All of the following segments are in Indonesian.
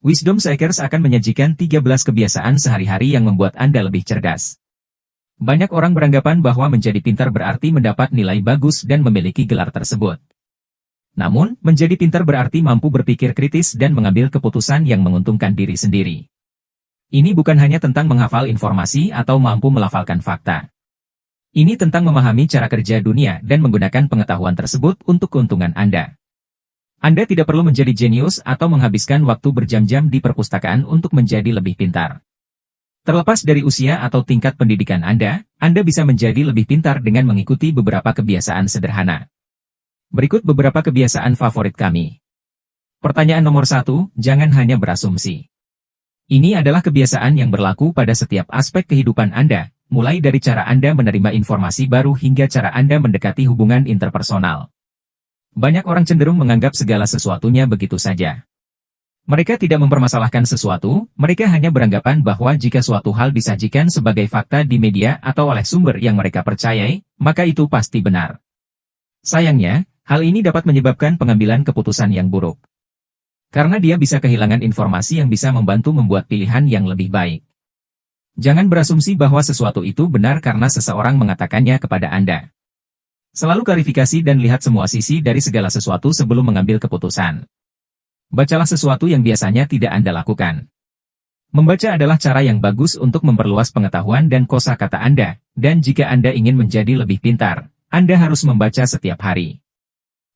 Wisdom Seekers akan menyajikan 13 kebiasaan sehari-hari yang membuat Anda lebih cerdas. Banyak orang beranggapan bahwa menjadi pintar berarti mendapat nilai bagus dan memiliki gelar tersebut. Namun, menjadi pintar berarti mampu berpikir kritis dan mengambil keputusan yang menguntungkan diri sendiri. Ini bukan hanya tentang menghafal informasi atau mampu melafalkan fakta. Ini tentang memahami cara kerja dunia dan menggunakan pengetahuan tersebut untuk keuntungan Anda. Anda tidak perlu menjadi jenius atau menghabiskan waktu berjam-jam di perpustakaan untuk menjadi lebih pintar. Terlepas dari usia atau tingkat pendidikan Anda bisa menjadi lebih pintar dengan mengikuti beberapa kebiasaan sederhana. Berikut beberapa kebiasaan favorit kami. Pertanyaan nomor 1, jangan hanya berasumsi. Ini adalah kebiasaan yang berlaku pada setiap aspek kehidupan Anda, mulai dari cara Anda menerima informasi baru hingga cara Anda mendekati hubungan interpersonal. Banyak orang cenderung menganggap segala sesuatunya begitu saja. Mereka tidak mempermasalahkan sesuatu, mereka hanya beranggapan bahwa jika suatu hal disajikan sebagai fakta di media atau oleh sumber yang mereka percayai, maka itu pasti benar. Sayangnya, hal ini dapat menyebabkan pengambilan keputusan yang buruk. Karena dia bisa kehilangan informasi yang bisa membantu membuat pilihan yang lebih baik. Jangan berasumsi bahwa sesuatu itu benar karena seseorang mengatakannya kepada Anda. Selalu klarifikasi dan lihat semua sisi dari segala sesuatu sebelum mengambil keputusan. Bacalah sesuatu yang biasanya tidak Anda lakukan. Membaca adalah cara yang bagus untuk memperluas pengetahuan dan kosakata Anda, dan jika Anda ingin menjadi lebih pintar, Anda harus membaca setiap hari.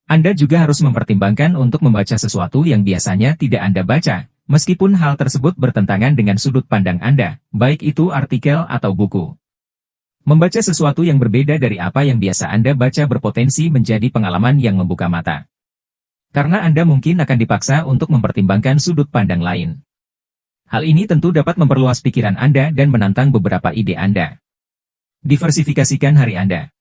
Anda juga harus mempertimbangkan untuk membaca sesuatu yang biasanya tidak Anda baca, meskipun hal tersebut bertentangan dengan sudut pandang Anda, baik itu artikel atau buku. Membaca sesuatu yang berbeda dari apa yang biasa Anda baca berpotensi menjadi pengalaman yang membuka mata. Karena Anda mungkin akan dipaksa untuk mempertimbangkan sudut pandang lain. Hal ini tentu dapat memperluas pikiran Anda dan menantang beberapa ide Anda. Diversifikasikan hari Anda.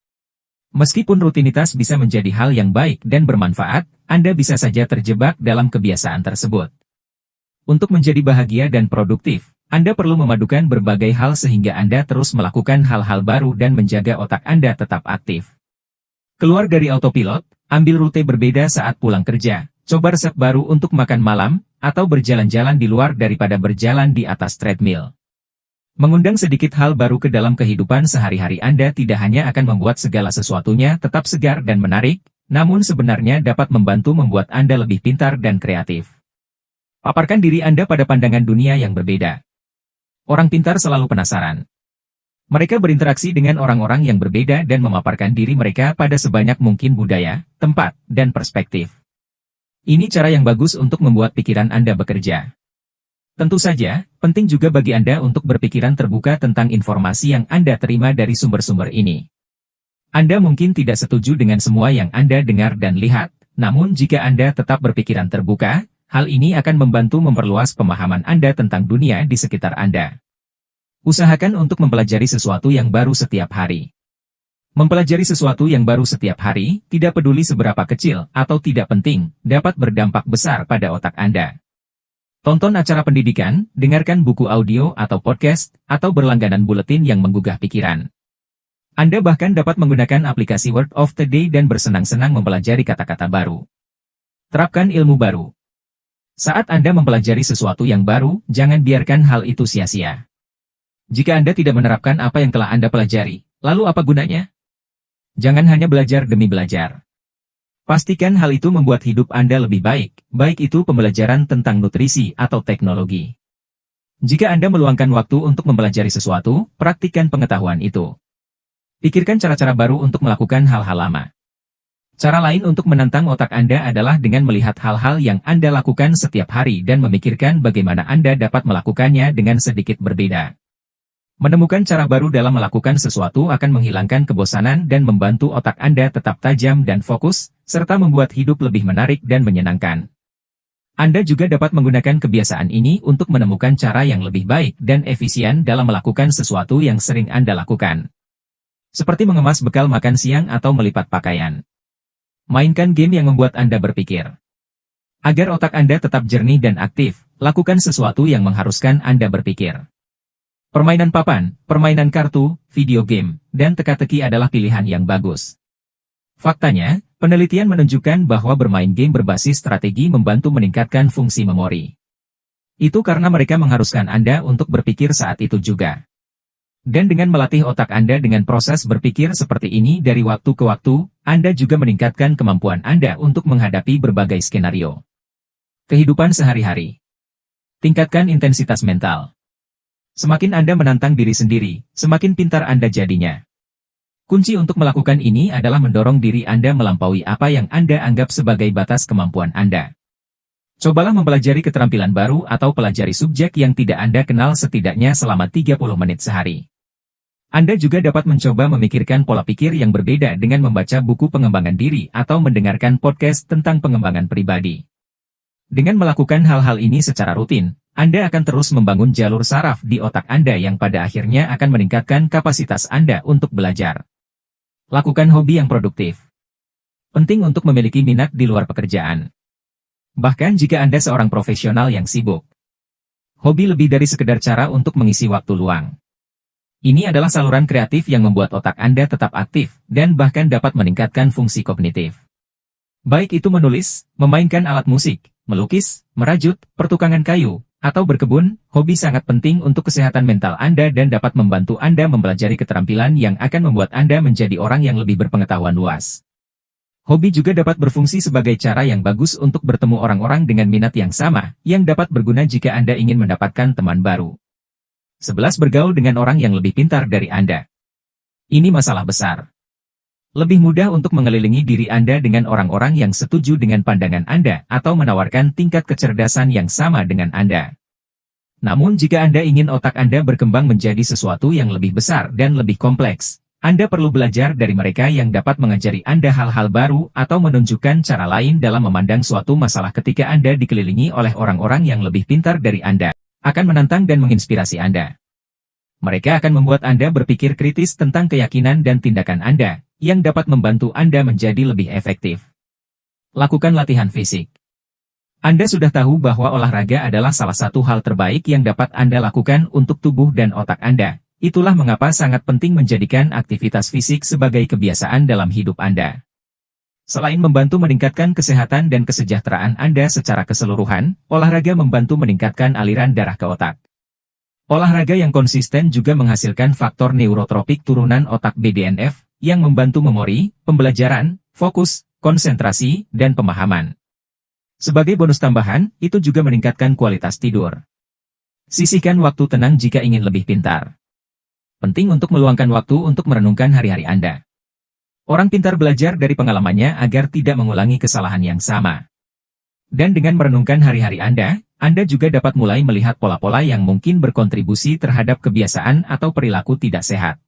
Meskipun rutinitas bisa menjadi hal yang baik dan bermanfaat, Anda bisa saja terjebak dalam kebiasaan tersebut. Untuk menjadi bahagia dan produktif, Anda perlu memadukan berbagai hal sehingga Anda terus melakukan hal-hal baru dan menjaga otak Anda tetap aktif. Keluar dari autopilot, ambil rute berbeda saat pulang kerja, coba resep baru untuk makan malam, atau berjalan-jalan di luar daripada berjalan di atas treadmill. Mengundang sedikit hal baru ke dalam kehidupan sehari-hari Anda tidak hanya akan membuat segala sesuatunya tetap segar dan menarik, namun sebenarnya dapat membantu membuat Anda lebih pintar dan kreatif. Paparkan diri Anda pada pandangan dunia yang berbeda. Orang pintar selalu penasaran. Mereka berinteraksi dengan orang-orang yang berbeda dan memaparkan diri mereka pada sebanyak mungkin budaya, tempat, dan perspektif. Ini cara yang bagus untuk membuat pikiran Anda bekerja. Tentu saja, penting juga bagi Anda untuk berpikiran terbuka tentang informasi yang Anda terima dari sumber-sumber ini. Anda mungkin tidak setuju dengan semua yang Anda dengar dan lihat, namun jika Anda tetap berpikiran terbuka, hal ini akan membantu memperluas pemahaman Anda tentang dunia di sekitar Anda. Usahakan untuk mempelajari sesuatu yang baru setiap hari. Mempelajari sesuatu yang baru setiap hari, tidak peduli seberapa kecil atau tidak penting, dapat berdampak besar pada otak Anda. Tonton acara pendidikan, dengarkan buku audio atau podcast, atau berlangganan buletin yang menggugah pikiran. Anda bahkan dapat menggunakan aplikasi Word of the Day dan bersenang-senang mempelajari kata-kata baru. Terapkan ilmu baru. Saat Anda mempelajari sesuatu yang baru, jangan biarkan hal itu sia-sia. Jika Anda tidak menerapkan apa yang telah Anda pelajari, lalu apa gunanya? Jangan hanya belajar demi belajar. Pastikan hal itu membuat hidup Anda lebih baik, baik itu pembelajaran tentang nutrisi atau teknologi. Jika Anda meluangkan waktu untuk mempelajari sesuatu, praktikkan pengetahuan itu. Pikirkan cara-cara baru untuk melakukan hal-hal lama. Cara lain untuk menantang otak Anda adalah dengan melihat hal-hal yang Anda lakukan setiap hari dan memikirkan bagaimana Anda dapat melakukannya dengan sedikit berbeda. Menemukan cara baru dalam melakukan sesuatu akan menghilangkan kebosanan dan membantu otak Anda tetap tajam dan fokus, serta membuat hidup lebih menarik dan menyenangkan. Anda juga dapat menggunakan kebiasaan ini untuk menemukan cara yang lebih baik dan efisien dalam melakukan sesuatu yang sering Anda lakukan. Seperti mengemas bekal makan siang atau melipat pakaian. Mainkan game yang membuat Anda berpikir. Agar otak Anda tetap jernih dan aktif, lakukan sesuatu yang mengharuskan Anda berpikir. Permainan papan, permainan kartu, video game, dan teka-teki adalah pilihan yang bagus. Faktanya, penelitian menunjukkan bahwa bermain game berbasis strategi membantu meningkatkan fungsi memori. Itu karena mereka mengharuskan Anda untuk berpikir saat itu juga. Dan dengan melatih otak Anda dengan proses berpikir seperti ini dari waktu ke waktu, Anda juga meningkatkan kemampuan Anda untuk menghadapi berbagai skenario kehidupan sehari-hari. Tingkatkan intensitas mental. Semakin Anda menantang diri sendiri, semakin pintar Anda jadinya. Kunci untuk melakukan ini adalah mendorong diri Anda melampaui apa yang Anda anggap sebagai batas kemampuan Anda. Cobalah mempelajari keterampilan baru atau pelajari subjek yang tidak Anda kenal setidaknya selama 30 menit sehari. Anda juga dapat mencoba memikirkan pola pikir yang berbeda dengan membaca buku pengembangan diri atau mendengarkan podcast tentang pengembangan pribadi. Dengan melakukan hal-hal ini secara rutin, Anda akan terus membangun jalur saraf di otak Anda yang pada akhirnya akan meningkatkan kapasitas Anda untuk belajar. Lakukan hobi yang produktif. Penting untuk memiliki minat di luar pekerjaan. Bahkan jika Anda seorang profesional yang sibuk. Hobi lebih dari sekedar cara untuk mengisi waktu luang. Ini adalah saluran kreatif yang membuat otak Anda tetap aktif, dan bahkan dapat meningkatkan fungsi kognitif. Baik itu menulis, memainkan alat musik, melukis, merajut, pertukangan kayu, atau berkebun, hobi sangat penting untuk kesehatan mental Anda dan dapat membantu Anda mempelajari keterampilan yang akan membuat Anda menjadi orang yang lebih berpengetahuan luas. Hobi juga dapat berfungsi sebagai cara yang bagus untuk bertemu orang-orang dengan minat yang sama, yang dapat berguna jika Anda ingin mendapatkan teman baru. 11. Bergaul dengan orang yang lebih pintar dari Anda. Ini masalah besar. Lebih mudah untuk mengelilingi diri Anda dengan orang-orang yang setuju dengan pandangan Anda atau menawarkan tingkat kecerdasan yang sama dengan Anda. Namun jika Anda ingin otak Anda berkembang menjadi sesuatu yang lebih besar dan lebih kompleks, Anda perlu belajar dari mereka yang dapat mengajari Anda hal-hal baru atau menunjukkan cara lain dalam memandang suatu masalah ketika Anda dikelilingi oleh orang-orang yang lebih pintar dari Anda. Akan menantang dan menginspirasi Anda. Mereka akan membuat Anda berpikir kritis tentang keyakinan dan tindakan Anda, yang dapat membantu Anda menjadi lebih efektif. Lakukan latihan fisik. Anda sudah tahu bahwa olahraga adalah salah satu hal terbaik yang dapat Anda lakukan untuk tubuh dan otak Anda. Itulah mengapa sangat penting menjadikan aktivitas fisik sebagai kebiasaan dalam hidup Anda. Selain membantu meningkatkan kesehatan dan kesejahteraan Anda secara keseluruhan, olahraga membantu meningkatkan aliran darah ke otak. Olahraga yang konsisten juga menghasilkan faktor neurotropik turunan otak BDNF, yang membantu memori, pembelajaran, fokus, konsentrasi, dan pemahaman. Sebagai bonus tambahan, itu juga meningkatkan kualitas tidur. Sisihkan waktu tenang jika ingin lebih pintar. Penting untuk meluangkan waktu untuk merenungkan hari-hari Anda. Orang pintar belajar dari pengalamannya agar tidak mengulangi kesalahan yang sama. Dan dengan merenungkan hari-hari Anda juga dapat mulai melihat pola-pola yang mungkin berkontribusi terhadap kebiasaan atau perilaku tidak sehat.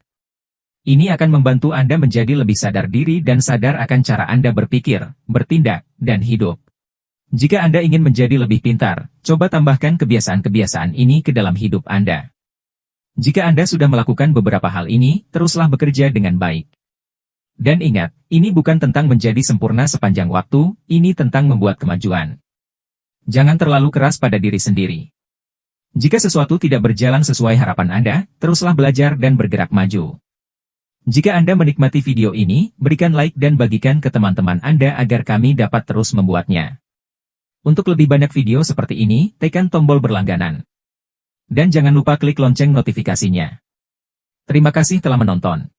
Ini akan membantu Anda menjadi lebih sadar diri dan sadar akan cara Anda berpikir, bertindak, dan hidup. Jika Anda ingin menjadi lebih pintar, coba tambahkan kebiasaan-kebiasaan ini ke dalam hidup Anda. Jika Anda sudah melakukan beberapa hal ini, teruslah bekerja dengan baik. Dan ingat, ini bukan tentang menjadi sempurna sepanjang waktu, ini tentang membuat kemajuan. Jangan terlalu keras pada diri sendiri. Jika sesuatu tidak berjalan sesuai harapan Anda, teruslah belajar dan bergerak maju. Jika Anda menikmati video ini, berikan like dan bagikan ke teman-teman Anda agar kami dapat terus membuatnya. Untuk lebih banyak video seperti ini, tekan tombol berlangganan. Dan jangan lupa klik lonceng notifikasinya. Terima kasih telah menonton.